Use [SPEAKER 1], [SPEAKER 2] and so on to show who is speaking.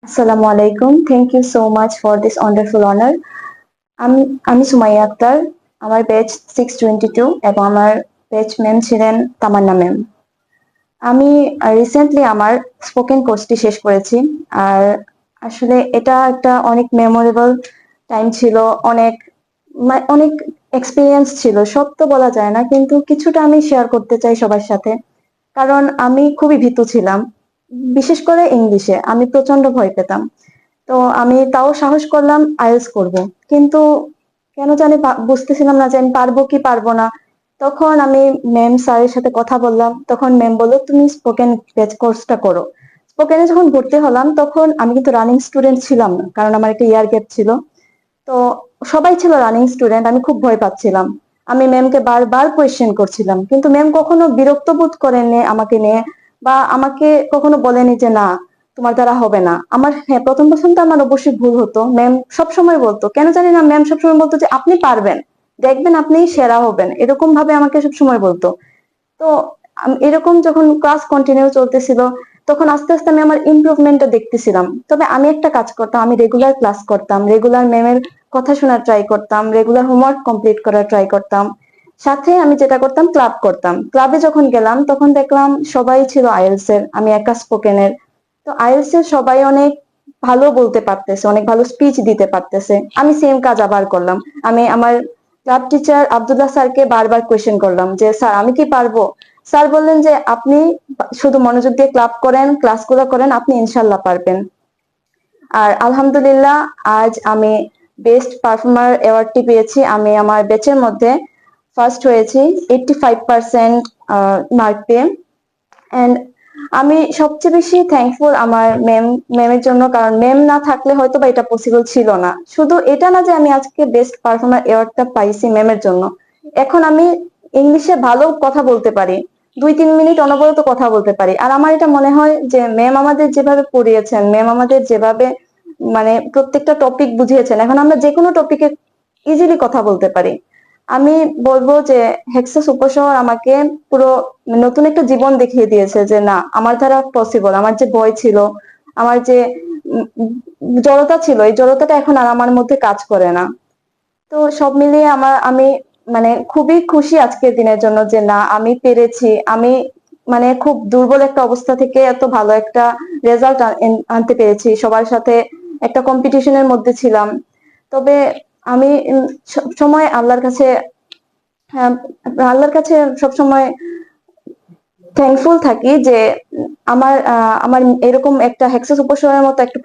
[SPEAKER 1] Assalamu alaikum. Thank you so much for this wonderful honor. আমি আমি সুমাইয়া আক্তার। আমার batch 622 এবং আমার ব্যাচ ম্যাম ছিলেন তামান্না ম্যাম। আমি রিসেন্টলি আমার স্পোকেন কোর্সটি শেষ করেছি। আর আসলে এটা একটা অনেক মেমোরেবল টাইম ছিল, অনেক অনেক এক্সপিরিয়েন্স ছিল। সব তো বলা যায় না, কিন্তু কিছুটা আমি শেয়ার করতে চাই সবার সাথে। কারণ আমি খুবই ভীতু ছিলাম, বিশেষ করে ইংলিশে আমি প্রচন্ড ভয় পেতাম। তো আমি তাও সাহস করলাম আইএলটিএস করব, কিন্তু কেন জানি বুঝতেছিলাম না যে আমি পারবো কি পারবো না। তখন আমি ম্যাম স্যারের সাথে কথা বললাম, তখন ম্যাম বললো তুমি স্পোকেন ব্যাচ কোর্সটা করো। স্পোকেনে যখন ভর্তি হলাম তখন আমি কিন্তু রানিং স্টুডেন্ট ছিলাম না, কারণ আমার একটা ইয়ার গ্যাপ ছিল। তো সবাই ছিল রানিং স্টুডেন্ট, আমি খুব ভয় পাচ্ছিলাম। আমি ম্যামকে বারবার কোয়েশ্চেন করছিলাম, কিন্তু ম্যাম কখনো বিরক্ত বোধ করেননি আমাকে নিয়ে, বা আমাকে কখনো বলেনি যে না তোমার দ্বারা হবে না। হ্যাঁ, প্রথম প্রথম তো আমার অবশ্যই ভুল হতো। ম্যাম সবসময় বলতো, কেন জানি না, ম্যাম সবসময় বলতো যে আপনি পারবেন, দেখবেন আপনি সেরা হবেন, এরকম ভাবে আমাকে সবসময় বলতো। তো এরকম যখন ক্লাস কন্টিনিউ চলতেছিল, তখন আস্তে আস্তে আমি আমার ইমপ্রুভমেন্টটা দেখতেছিলাম। তবে আমি একটা কাজ করতাম, আমি রেগুলার ক্লাস করতাম, রেগুলার ম্যামের কথা শোনার ট্রাই করতাম, রেগুলার হোমওয়ার্ক কমপ্লিট করার ট্রাই করতাম। সাথে আমি যেটা করতাম, ক্লাব করতাম। ক্লাবে যখন গেলাম তখন দেখলাম সবাই ছিল আইএলটিএস এর, আমি একা স্পোকেনের। তো আইএলটিএস এর সবাই অনেক ভালো বলতে পারতেছে, অনেক ভালো স্পিচ দিতে পারতেছে। আমি সেম কাজ আবার করলাম। আমি আমার ক্লাব টিচার আব্দুল্লাহ স্যারকে বারবার কোয়েশ্চেন করলাম যে স্যার আমি কি পারবো। স্যার বললেন যে আপনি শুধু মনোযোগ দিয়ে ক্লাব করেন, ক্লাসগুলো করেন, আপনি ইনশাল্লাহ পারবেন। আর আলহামদুলিল্লাহ, আজ আমি বেস্ট পারফর্মার অ্যাওয়ার্ডটি পেয়েছি। আমি আমার ব্যাচের মধ্যে ফার্স্ট হয়েছি 85% মার্ক পেয়ে। এন্ড আমি সবচেয়ে বেশি থ্যাঙ্কফুল আমার ম্যামের জন্য, কারণ ম্যাম না থাকলে হয়তো বা এটা পসিবল ছিল না। শুধু এটা না যে আমি আজকে বেস্ট পারফর্মার অ্যাওয়ার্ডটা পাইছি ম্যামের জন্য, এখন আমি ইংলিশে ভালো কথা বলতে পারি, 2-3 মিনিট অনবরত কথা বলতে পারি। আর আমার এটা মনে হয় যে ম্যাম আমাদের যেভাবে পড়িয়েছেন, ম্যাম আমাদের যেভাবে প্রত্যেকটা টপিক বুঝিয়েছেন, এখন আমরা যে কোনো টপিকে ইজিলি কথা বলতে পারি। আমি বলবো যে হেক্সা সুপার শহর আমাকে পুরো নতুন একটা জীবন দেখিয়ে দিয়েছে, যে না আমার দ্বারা পসিবল। আমার যে ভয় ছিল, আমার যে জড়তা ছিল, এই জড়তাটা এখন আর আমার মধ্যে কাজ করে না। তো সব মিলিয়ে আমি খুবই খুশি আজকের দিনের জন্য, যে না আমি পেরেছি। আমি খুব দুর্বল একটা অবস্থা থেকে এত ভালো একটা রেজাল্ট আনতে পেরেছি। সবার সাথে একটা কম্পিটিশনের মধ্যে ছিলাম। তবে আমি সব সময় হ্যাঁ, আল্লাহর কাছে সবসময় থ্যাঙ্কফুল থাকি যে আমার এরকম একটা হেক্সাস উপশমের মতো একটা